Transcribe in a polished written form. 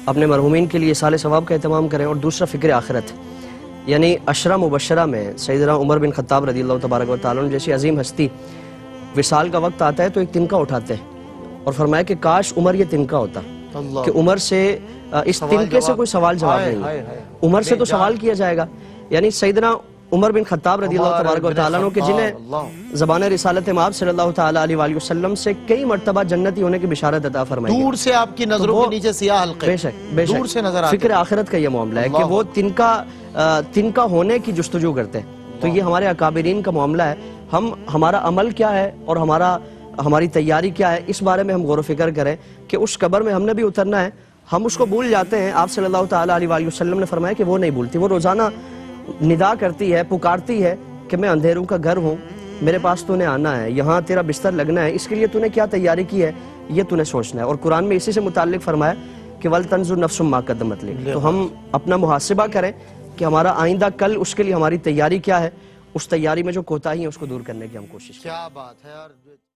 اپنے مرحومین کے لیے سال ثواب کا اہتمام کریں، اور دوسرا فکر آخرت. یعنی عشرہ مبشرہ میں سیدنا عمر بن خطاب رضی اللہ تبارک و تعالیٰ عنہ جیسی عظیم ہستی وصال کا وقت آتا ہے تو ایک تنکا اٹھاتے ہیں اور فرمایا کہ کاش عمر یہ تنکا ہوتا، کہ عمر سے اس تنکے سے کوئی سوال جواب نہیں، عمر سے تو سوال کیا جائے گا. یعنی سیدنا عمر بن خطاب رضی اللہ تبارک و تعالیٰ عنہ کہ جنہیں زبان رسالت مآب صلی اللہ تعالیٰ علیہ وآلہ وسلم سے کئی مرتبہ جنتی ہونے کی بشارت عطا فرمائی. دور سے آپ کی نظروں کے نیچے سیاہ حلقے، بے شک دور سے نظر آتے. فکر آخرت کا یہ معاملہ ہے کہ وہ تنکا ہونے کی جستجو کرتے ہیں. تو یہ ہمارے اکابرین کا معاملہ ہے. ہمارا عمل کیا ہے اور ہماری تیاری کیا ہے، اس بارے میں ہم غور و فکر کریں کہ اس قبر میں ہم نے بھی اترنا ہے. ہم اس کو بھول جاتے ہیں. آپ صلی اللہ تعالیٰ علیہ وآلہ وسلم نے فرمایا کہ وہ نہیں بھولتی، وہ روزانہ ندا کرتی ہے، پکارتی ہے کہ میں اندھیروں کا گھر ہوں، میرے پاس تو نے آنا ہے، یہاں تیرا بستر لگنا ہے، اس کے لیے تو نے کیا تیاری کی ہے یہ تو نے سوچنا ہے. اور قرآن میں اسی سے متعلق فرمایا کہ وَلْتَنْظُرْ نَفْسٌ مَا قَدَّمَتْ لِغَدٍ. تو ہم اپنا محاسبہ کریں کہ ہمارا آئندہ کل اس کے لیے ہماری تیاری کیا ہے، اس تیاری میں جو کوتاہی ہے اس کو دور کرنے کی ہم کوشش کریں. کیا بات ہے.